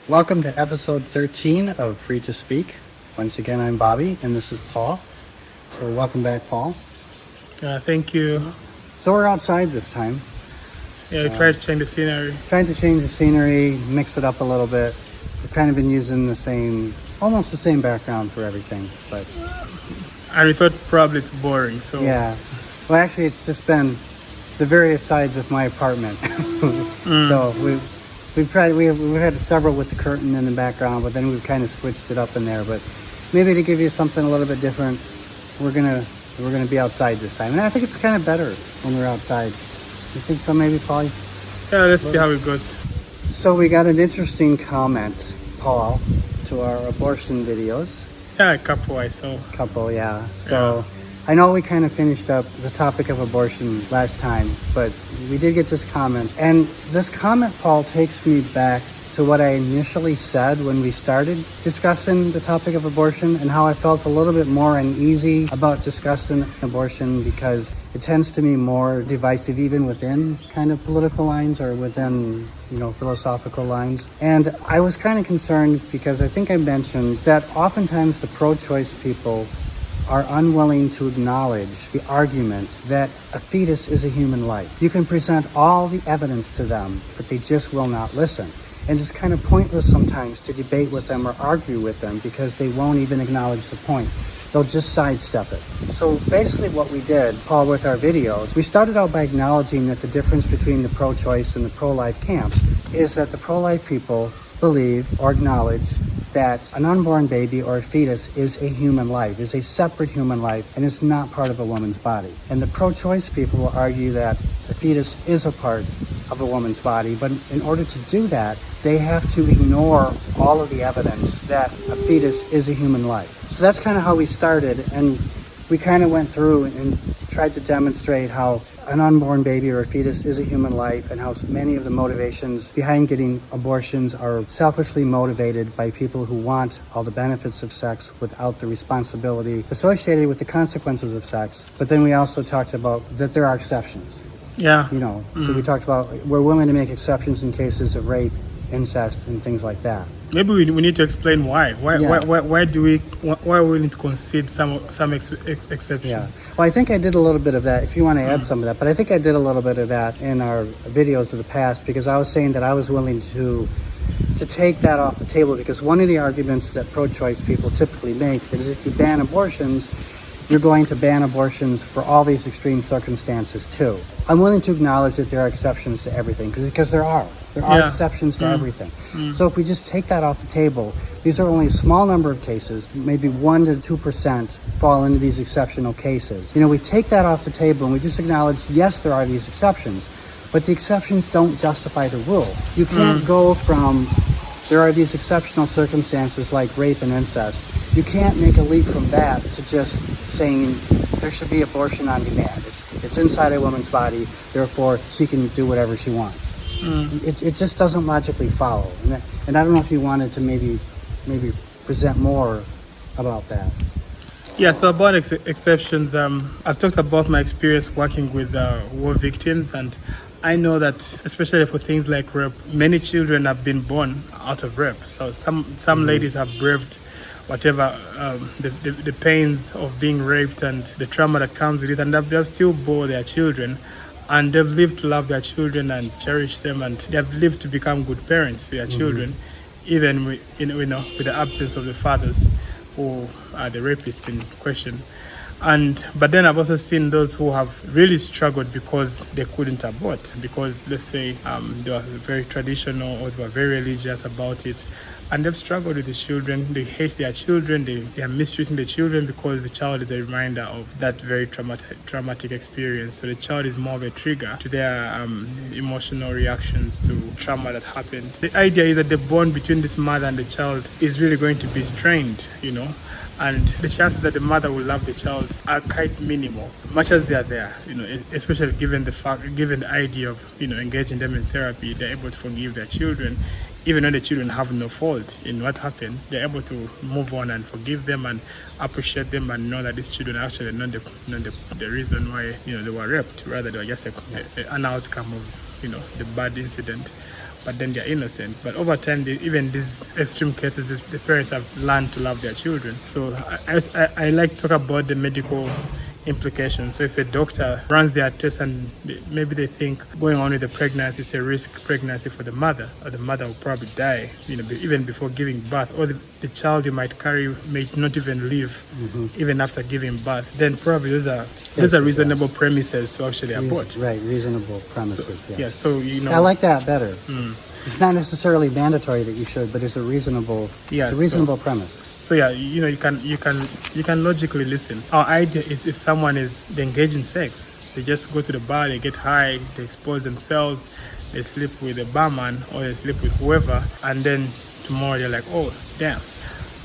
Welcome to episode 13 of Free to Speak. Once again, I'm Bobby, and this is Paul. So, welcome back, Paul. Thank you. So, we're outside this time, Yeah, we tried to change the scenery. trying to change the scenery, mix it up a little bit. We've kind of been using almost the same background for everything, but And we thought probably it's boring, so yeah. Well, actually, it's just been the various sides of my apartment. So, we've had several with the curtain in the background, but then we've kind of switched it up in there. But maybe to give you something a little bit different, we're gonna be outside this time, and I think it's kind of better when we're outside. You think so, maybe, Paul? yeah, let's see how it goes. So we got an interesting comment, Paul, to our abortion videos. Yeah, a couple I saw. Couple, yeah. So I know we kind of finished up the topic of abortion last time, but we did get this comment. And this comment, Paul, takes me back to what I initially said when we started discussing the topic of abortion, and how I felt a little bit more uneasy about discussing abortion because it tends to be more divisive even within kind of political lines or within, philosophical lines. And I was kind of concerned because I think I mentioned that oftentimes the pro-choice people are unwilling to acknowledge the argument that a fetus is a human life. You can present all the evidence to them, but they just will not listen. And it's kind of pointless sometimes to debate with them or argue with them because they won't even acknowledge the point. They'll just sidestep it. So basically what we did, Paul, with our videos, we started out by acknowledging that the difference between the pro-choice and the pro-life camps is that the pro-life people believe or acknowledge that an unborn baby or a fetus is a human life, is a separate human life, and is not part of a woman's body. And the pro-choice people will argue that the fetus is a part of a woman's body, but in order to do that, they have to ignore all of the evidence that a fetus is a human life. So that's kind of how we started, and we kind of went through and tried to demonstrate how an unborn baby or a fetus is a human life, and how many of the motivations behind getting abortions are selfishly motivated by people who want all the benefits of sex without the responsibility associated with the consequences of sex. But then we also talked about that there are exceptions. Yeah. So we talked about we're willing to make exceptions in cases of rape, incest, and things like that. Maybe we need to explain why. Why we need to concede some exceptions. Yeah. Well, I think I did a little bit of that, if you want to add some of that. But I think I did a little bit of that in our videos of the past, because I was saying that I was willing to take that off the table, because one of the arguments that pro-choice people typically make is if you ban abortions, you're going to ban abortions for all these extreme circumstances too. I'm willing to acknowledge that there are exceptions to everything, because there are. There are exceptions to everything. So if we just take that off the table, these are only a small number of cases, maybe 1% to 2% fall into these exceptional cases. We take that off the table and we just acknowledge, yes, there are these exceptions, but the exceptions don't justify the rule. You can't go from there are these exceptional circumstances like rape and incest. You can't make a leap from that to just saying there should be abortion on demand. It's inside a woman's body, therefore she can do whatever she wants. It just doesn't logically follow. And I don't know if you wanted to maybe present more about that. Yeah, so about exceptions, I've talked about my experience working with war victims, and I know that especially for things like rape, many children have been born out of rape. So some ladies have braved whatever the pains of being raped and the trauma that comes with it, and they've still bore their children, and they've lived to love their children and cherish them, and they've lived to become good parents to their children, even with the absence of the fathers who are the rapists in question. But then I've also seen those who have really struggled because they couldn't abort, because let's say they were very traditional or they were very religious about it, and they've struggled with the children. They hate their children. They are mistreating the children because the child is a reminder of that very traumatic experience. So the child is more of a trigger to their emotional reactions to trauma that happened. The idea is that the bond between this mother and the child is really going to be strained, and the chances that the mother will love the child are quite minimal, much as they are there, especially given the idea of, engaging them in therapy. They're able to forgive their children, even though the children have no fault in what happened. They're able to move on and forgive them and appreciate them and know that these children are actually not the reason why, they were raped. Rather, they were just an outcome of, the bad incident. but then they're innocent. But over time, even these extreme cases, the parents have learned to love their children. So I like to talk about the medical implications. So if a doctor runs their test and maybe they think going on with the pregnancy is a risk pregnancy for the mother, or the mother will probably die, even before giving birth, or the child you might carry may not even live even after giving birth, then probably those are reasonable premises to actually abort. Right, reasonable premises. So, yes. Yeah, so I like that better. It's not necessarily mandatory that you should, but it's a reasonable premise. So yeah, you can logically listen. Our idea is if someone they engage in sex, they just go to the bar, they get high, they expose themselves, they sleep with a barman or they sleep with whoever, and then tomorrow they're like, oh damn,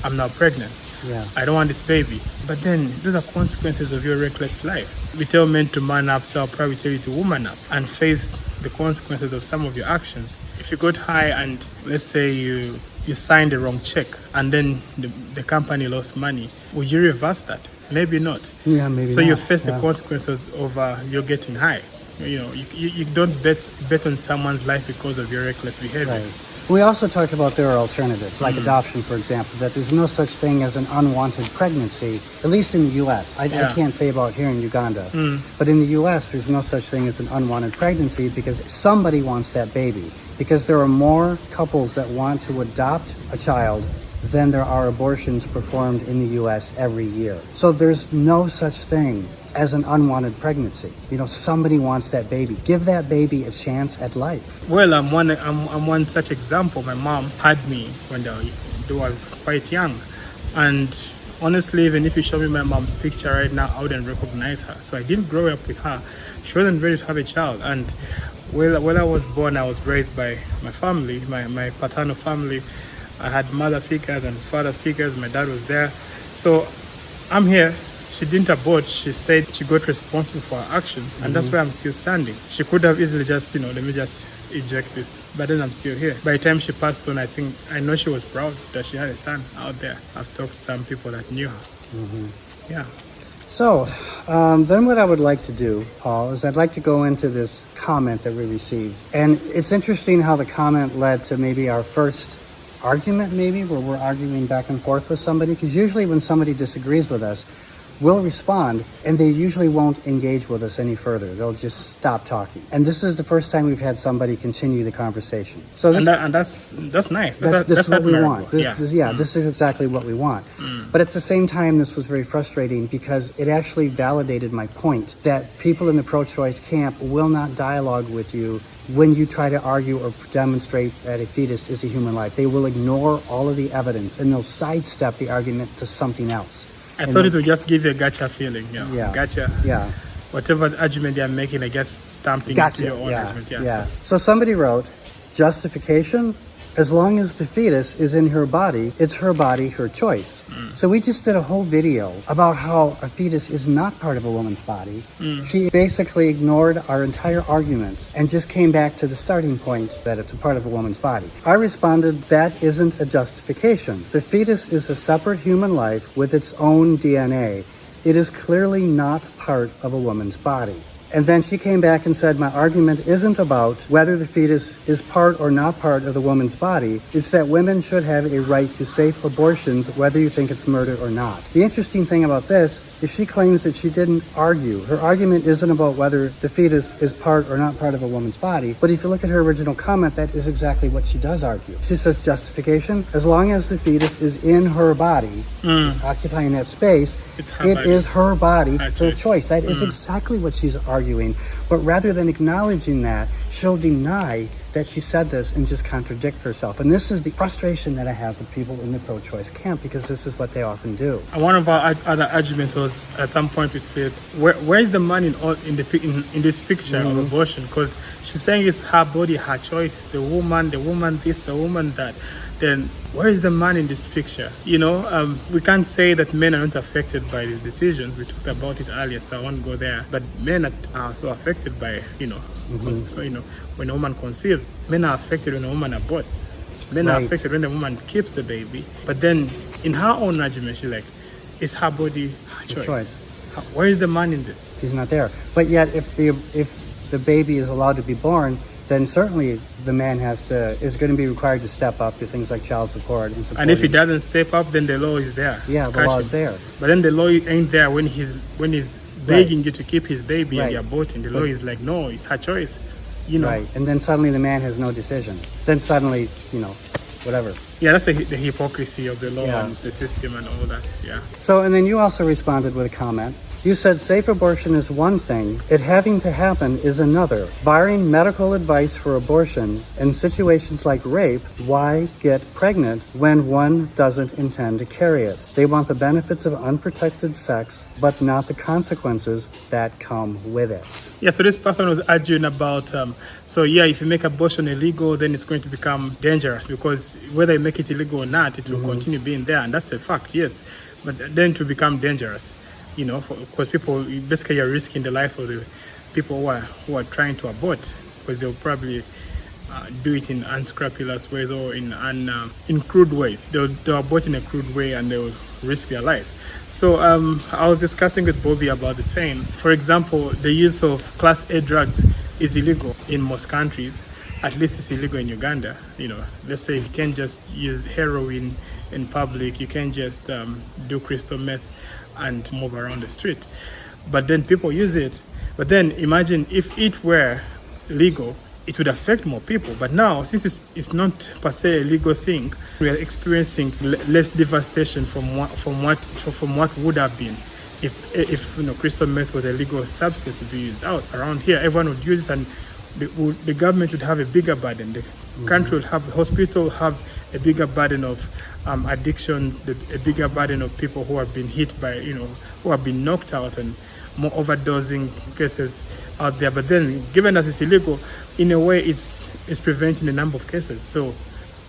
I'm now pregnant. Yeah. I don't want this baby. But then those are consequences of your reckless life. We tell men to man up, so I'll probably tell you to woman up and face the consequences of some of your actions. If you got high and let's say you signed the wrong check and then the company lost money, would you reverse that? Maybe not. Yeah, maybe so not. You face the consequences of your getting high. You don't bet on someone's life because of your reckless behavior. Right. We also talked about there are alternatives, like adoption, for example, that there's no such thing as an unwanted pregnancy, at least in the U.S. I can't say about here in Uganda, but in the U.S. there's no such thing as an unwanted pregnancy because somebody wants that baby. Because there are more couples that want to adopt a child than there are abortions performed in the U.S. every year. So there's no such thing as an unwanted pregnancy. Somebody wants that baby. Give that baby a chance at life. Well, I'm one such example. My mom had me when they were quite young, and honestly, even if you show me my mom's picture right now, I wouldn't recognize her. So I didn't grow up with her. She wasn't ready to have a child, and when I was born, I was raised by my family, my paternal family. I had mother figures and father figures. My dad was there. So I'm here. She didn't abort. She said she got responsible for her actions, and that's why I'm still standing. She could have easily just, let me just eject this, but then I'm still here. By the time she passed on, I know she was proud that she had a son out there. I've talked to some people that knew her. Yeah. So, then what I would like to do, Paul, is I'd like to go into this comment that we received. And it's interesting how the comment led to maybe our first argument, where we're arguing back and forth with somebody. Because usually when somebody disagrees with us, we'll respond, and they usually won't engage with us any further. They'll just stop talking. And this is the first time we've had somebody continue the conversation. So this, that's nice. This is what we want. This is exactly what we want. But at the same time, this was very frustrating because it actually validated my point that people in the pro-choice camp will not dialogue with you when you try to argue or demonstrate that a fetus is a human life. They will ignore all of the evidence and they'll sidestep the argument to something else. I thought it would just give you a gotcha feeling. Yeah. Gotcha. Yeah. Whatever argument they're making, I guess stamping Gotcha. your own argument. Yeah. So somebody wrote, justification, as long as the fetus is in her body, it's her body, her choice. So we just did a whole video about how a fetus is not part of a woman's body. She basically ignored our entire argument and just came back to the starting point that it's a part of a woman's body. I responded, that isn't a justification. The fetus is a separate human life with its own DNA. It is clearly not part of a woman's body. And then she came back and said, my argument isn't about whether the fetus is part or not part of the woman's body. It's that women should have a right to safe abortions, whether you think it's murder or not. The interesting thing about this is she claims that she didn't argue. Her argument isn't about whether the fetus is part or not part of a woman's body. But if you look at her original comment, that is exactly what she does argue. She says justification, as long as the fetus is in her body, is occupying that space, it is her body, her choice. That is exactly what she's arguing. But rather than acknowledging that, she'll deny that she said this and just contradict herself. And this is the frustration that I have with people in the pro-choice camp, because this is what they often do. And one of our other arguments was, at some point we said, where is the man in this picture of abortion? Because she's saying it's her body, her choice, it's the woman this, the woman that. Then where is the man in this picture? We can't say that men are not affected by these decisions. We talked about it earlier, so I won't go there. But men are also affected by, when a woman conceives. Men are affected when a woman aborts. Men are affected when the woman keeps the baby. But then, in her own argument, she's like, it's her body, her choice. Where is the man in this? He's not there. But yet, if the baby is allowed to be born, then certainly the man is going to be required to step up to things like child support and support. And if he doesn't step up, then the law is there. Yeah, the law is there. But then the law ain't there when he's begging you to keep his baby and you're aborting. The law is like, no, it's her choice. You know. Right, and then suddenly the man has no decision. Then suddenly, whatever. Yeah, that's the hypocrisy of the law Yeah. and the system and all that. Yeah. So, and then you also responded with a comment. You said safe abortion is one thing, it having to happen is another. Barring medical advice for abortion, in situations like rape, why get pregnant when one doesn't intend to carry it? They want the benefits of unprotected sex, but not the consequences that come with it. Yeah, so this person was arguing about, if you make abortion illegal, then it's going to become dangerous because whether you make it illegal or not, it will continue being there. And that's a fact, yes. But then to become dangerous, because people, basically you're risking the life of the people who are trying to abort because they'll probably do it in unscrupulous ways or in crude ways. They'll abort in a crude way and they'll risk their life. So I was discussing with Bobby about the same. For example, the use of Class A drugs is illegal in most countries. At least it's illegal in Uganda. Let's say you can't just use heroin in public. You can't just do crystal meth and move around the street. But then people use it. But then imagine if it were legal, it would affect more people. But now, since it's not per se a legal thing, we are experiencing less devastation from what would have been if crystal meth was a legal substance to be used out around here. Everyone would use it, and the government would have a bigger burden. The country would have, the hospital would have a bigger burden of addictions, a bigger burden of people who have been hit by, who have been knocked out, and more overdosing cases out there. But then, given that it's illegal, in a way, it's preventing a number of cases. So,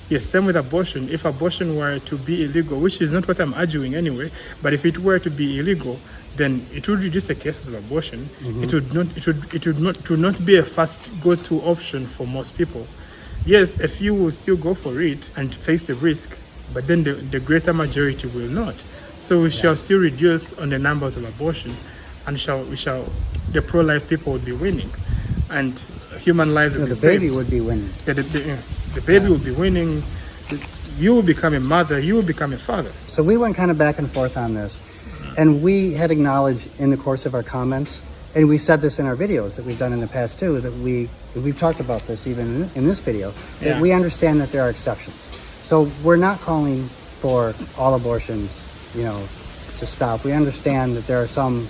yes, same with abortion. If abortion were to be illegal, which is not what I'm arguing anyway, but if it were to be illegal, then it would reduce the cases of abortion. It would not be a fast go-to option for most people. Yes, a few will still go for it and face the risk, but then the greater majority will not. So we shall still reduce on the numbers of abortion, and the pro-life people would be winning, and human lives would be saved. The baby would be winning. The baby will be winning. You will become a mother. You will become a father. So we went kind of back and forth on this, and we had acknowledged in the course of our comments, and we said this in our videos that we've done in the past too, that we've talked about this even in this video, that we understand that there are exceptions. So we're not calling for all abortions, to stop. We understand that there are some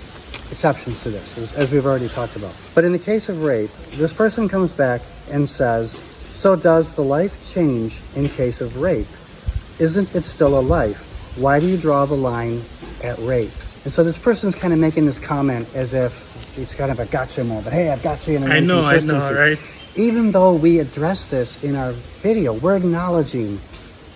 exceptions to this, as we've already talked about. But in the case of rape, this person comes back and says, so does the life change in case of rape? Isn't it still a life? Why do you draw the line at rape? And so this person's kind of making this comment as if it's kind of a gotcha moment. Hey, I've got you in an inconsistency. I know, right? Even though we address this in our video, we're acknowledging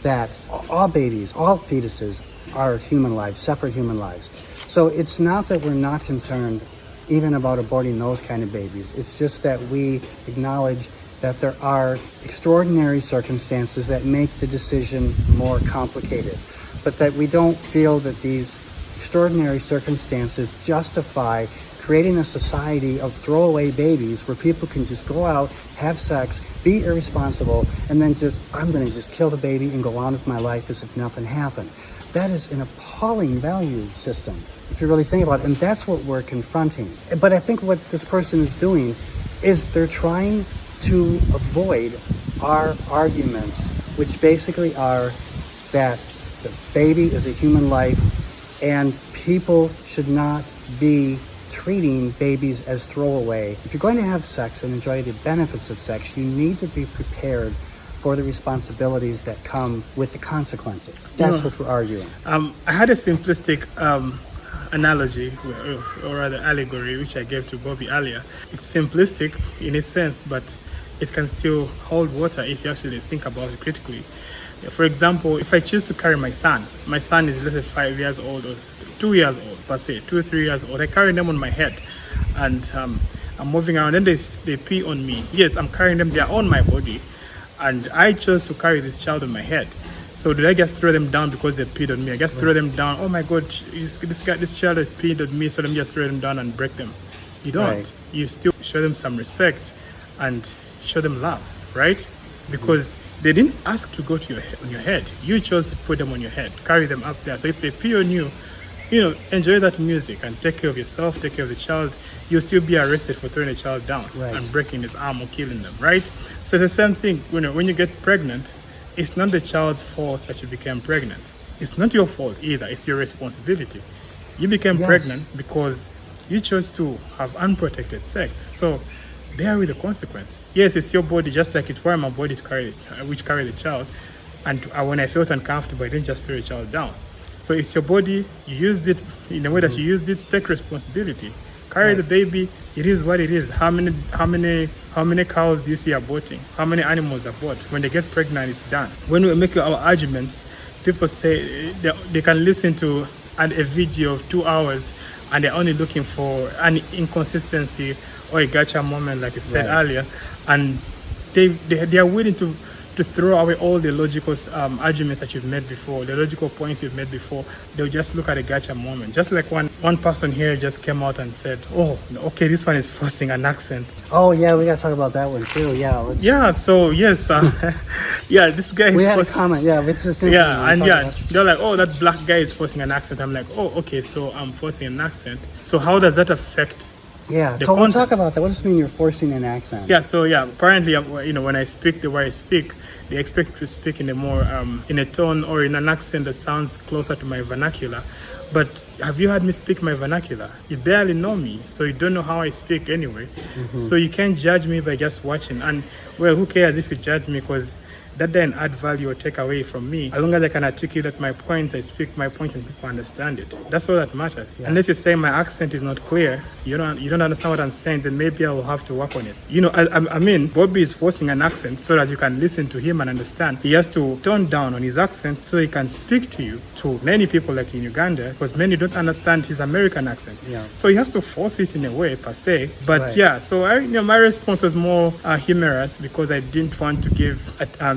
that all babies, all fetuses are human lives, separate human lives. So it's not that we're not concerned even about aborting those kind of babies. It's just that we acknowledge that there are extraordinary circumstances that make the decision more complicated, but that we don't feel that these extraordinary circumstances justify creating a society of throwaway babies where people can just go out, have sex, be irresponsible, and then I'm going to just kill the baby and go on with my life as if nothing happened. That is an appalling value system, if you really think about it, and that's what we're confronting. But I think what this person is doing is they're trying to avoid our arguments, which basically are that the baby is a human life and people should not be treating babies as throwaway. If you're going to have sex and enjoy the benefits of sex, you need to be prepared for the responsibilities that come with the consequences. That's what we're arguing. I had a simplistic analogy, or rather allegory, which I gave to Bobby earlier. It's simplistic in a sense, but it can still hold water if you actually think about it critically. For example, if I choose to carry my son is let's say 5 years old or 2 years old, per se, 2 or 3 years old. I carry them on my head, and I'm moving around, and they pee on me. Yes, I'm carrying them; they're on my body, and I chose to carry this child on my head. So did I just throw them down because they peed on me? I just throw them down. Oh my God, this child has peed on me, so let me just throw them down and break them. You don't. Right. You still show them some respect, and show them love, right? Because they didn't ask to go to on your head. You chose to put them on your head, carry them up there. So if they pee on you, enjoy that music and take care of yourself, take care of the child. You'll still be arrested for throwing a child down Right. and breaking his arm or killing them, right? So it's the same thing. When you get pregnant, it's not the child's fault that you became pregnant. It's not your fault either. It's your responsibility. You became Yes. pregnant because you chose to have unprotected sex. So bear with the consequence. Yes, it's your body, just like it were my body to carry, which carried the child. And when I felt uncomfortable, I didn't just throw the child down. So it's your body. You used it in the way that you used it. Take responsibility. Carry the baby. It is what it is. How many cows do you see aborting? How many animals abort? When they get pregnant, it's done. When we make our arguments, people say they can listen to a video of 2 hours, and they're only looking for an inconsistency or a gotcha moment, like you said Right. earlier, and they are willing to throw away all the logical arguments that you've made before, the logical points you've made before. They'll just look at a gotcha moment. Just like one person here just came out and said, "Oh, okay, this one is forcing an accent." Oh yeah, we got to talk about that one too. Yeah, let's. Yeah. So yes, yeah, this guy. We is had a forcing- comment. Yeah, it's just Yeah, and yeah, about. they're like, "Oh, that black guy is forcing an accent." I'm like, "Oh, okay, so I'm forcing an accent. So how does that affect?" Yeah, The so we'll content. talk about that. What does it mean you're forcing an accent? Yeah, so yeah, apparently, when I speak the way I speak, they expect to speak in a more, in a tone or in an accent that sounds closer to my vernacular. But have you heard me speak my vernacular? You barely know me, so you don't know how I speak anyway. So you can't judge me by just watching. And well, who cares if you judge me? Because that doesn't add value or take away from me. As long as I can articulate my points, I speak my points and people understand it. That's all that matters. Unless you say my accent is not clear, you don't understand what I'm saying, then maybe I will have to work on it. I mean, Bobby is forcing an accent so that you can listen to him and understand. He has to tone down on his accent so he can speak to you, to many people like in Uganda, because many don't understand his American accent. Yeah. So he has to force it in a way, per se. But Right. yeah, so my response was more humorous because I didn't want to give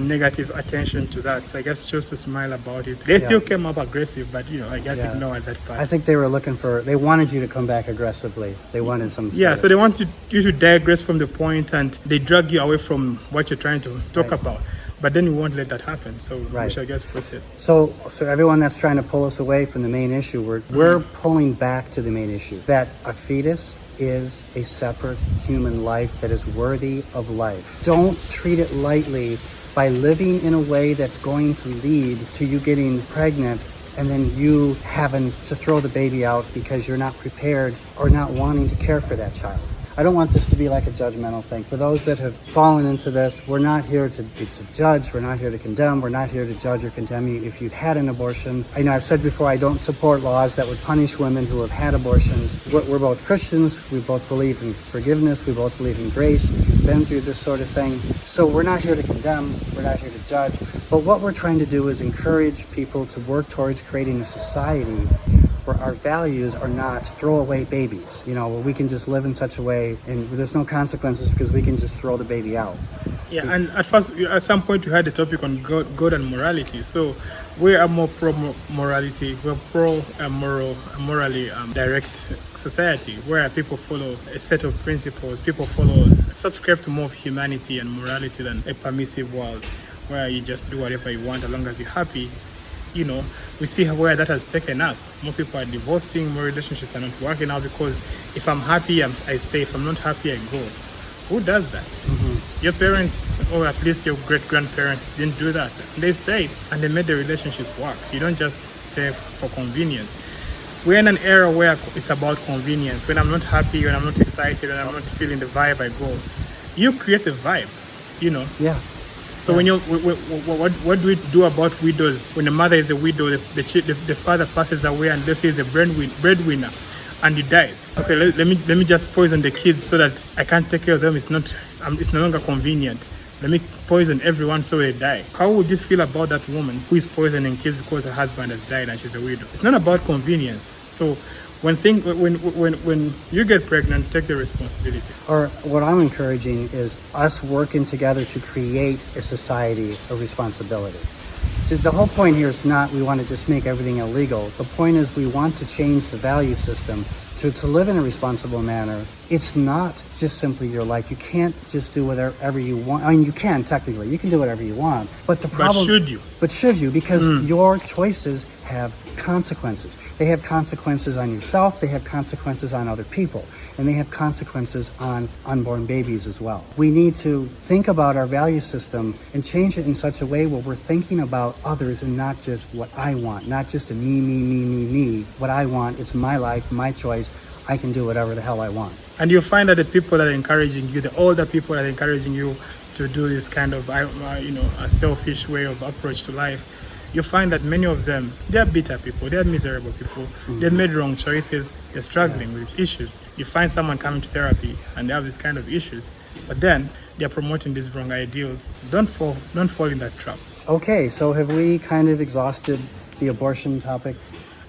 negative attention to that. So I guess chose to smile about it. They still came up aggressive, but I guess Yeah. ignored that part. I think they were they wanted you to come back aggressively. They wanted some. Yeah, sort so they want you to digress from the point and they drag you away from what you're trying to talk Right. about. But then we won't let that happen. So Right. we should, I guess, proceed. So everyone that's trying to pull us away from the main issue, we're pulling back to the main issue that a fetus is a separate human life that is worthy of life. Don't treat it lightly by living in a way that's going to lead to you getting pregnant and then you having to throw the baby out because you're not prepared or not wanting to care for that child. I don't want this to be like a judgmental thing. For those that have fallen into this, we're not here to judge, we're not here to condemn, we're not here to judge or condemn you if you've had an abortion. I know I've said before, I don't support laws that would punish women who have had abortions. We're both Christians, we both believe in forgiveness, we both believe in grace if you've been through this sort of thing. So we're not here to condemn, we're not here to judge, but what we're trying to do is encourage people to work towards creating a society where our values are not throwaway babies, where we can just live in such a way and there's no consequences because we can just throw the baby out. Yeah, and at some point we had the topic on God and morality. So we are more pro morality. We're pro morally direct society where people follow a set of principles. People subscribe to more of humanity and morality than a permissive world where you just do whatever you want as long as you're happy. We see where that has taken us. More people are divorcing, more relationships are not working out because if I'm happy, I stay. If I'm not happy, I go. Who does that? Your parents, or at least your great-grandparents, didn't do that. They stayed and they made the relationship work. You don't just stay for convenience. We're in an era where it's about convenience. When I'm not happy, when I'm not excited, when I'm not feeling the vibe, I go. You create the vibe, Yeah. So when what do we do about widows? When the mother is a widow, the father passes away and let's say he's a breadwinner and he dies. Okay, let me just poison the kids so that I can't take care of them. It's no longer convenient. Let me poison everyone so they die. How would you feel about that woman who is poisoning kids because her husband has died and she's a widow? It's not about convenience. So when you get pregnant, take the responsibility. Or what I'm encouraging is us working together to create a society of responsibility. So the whole point here is not we want to just make everything illegal. The point is we want to change the value system to live in a responsible manner. It's not just simply your life. You can't just do whatever you want. I mean, you can technically. You can do whatever you want. But the problem... But should you? But should you? Because your choices have consequences. They have consequences on yourself. They have consequences on other people. And they have consequences on unborn babies as well. We need to think about our value system and change it in such a way where we're thinking about others and not just what I want, not just a me. What I want, it's my life, my choice. I can do whatever the hell I want. And you find that the people that are encouraging you, the older people that are encouraging you to do this kind of, a selfish way of approach to life, you find that many of them, they're bitter people, they're miserable people, they've made wrong choices, they're struggling with these issues. You find someone coming to therapy and they have these kind of issues, but then they're promoting these wrong ideals. Don't fall in that trap. Okay, so have we kind of exhausted the abortion topic?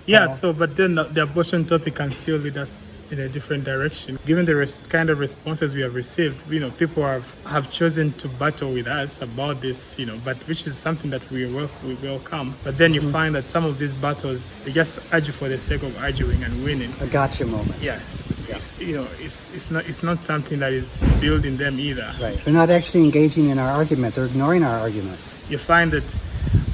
Yeah, but then the abortion topic can still lead us in a different direction. Given the kind of responses we have received, people have chosen to battle with us about this, but which is something that we welcome. But then you find that some of these battles, they just argue for the sake of arguing and winning. A gotcha moment. Yes. Yeah. It's not something that is building them either. Right. They're not actually engaging in our argument. They're ignoring our argument. You find that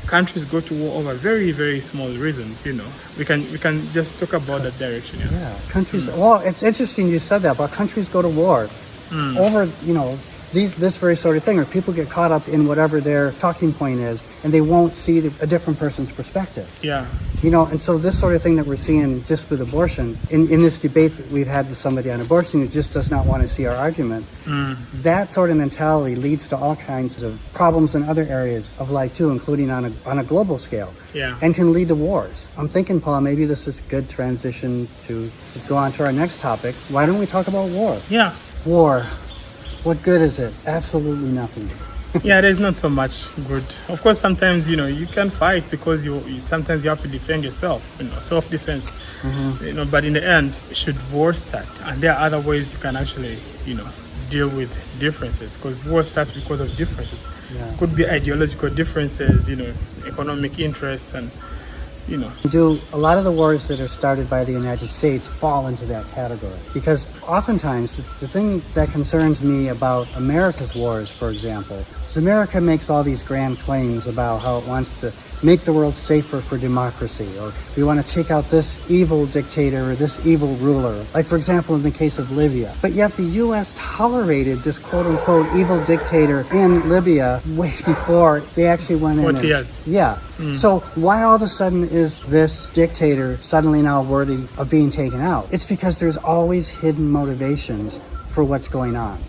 countries go to war over very, very small reasons. We can just talk about that direction. Yeah, countries. Well, it's interesting you said that, but countries go to war over this very sort of thing, or people get caught up in whatever their talking point is, and they won't see a different person's perspective. Yeah. And so this sort of thing that we're seeing just with abortion, in this debate that we've had with somebody on abortion who just does not want to see our argument, that sort of mentality leads to all kinds of problems in other areas of life too, including on a global scale, and can lead to wars. I'm thinking, Paul, maybe this is a good transition to go on to our next topic. Why don't we talk about war? Yeah. War. What good is it? Absolutely nothing. Yeah, there's not so much good. Of course, sometimes, you can fight because sometimes you have to defend yourself, self-defense. But in the end, should war start? And there are other ways you can actually, deal with differences, because war starts because of differences. Yeah. Could be ideological differences, economic interests, and Do a lot of the wars that are started by the United States fall into that category? Because oftentimes the thing that concerns me about America's wars, for example, is America makes all these grand claims about how it wants to make the world safer for democracy, or we want to take out this evil dictator or this evil ruler, like for example in the case of Libya. But yet the U.S. tolerated this quote-unquote evil dictator in Libya way before they actually went in. 40 years. Yeah. So why all of a sudden is this dictator suddenly now worthy of being taken out? It's because there's always hidden motivations for what's going on.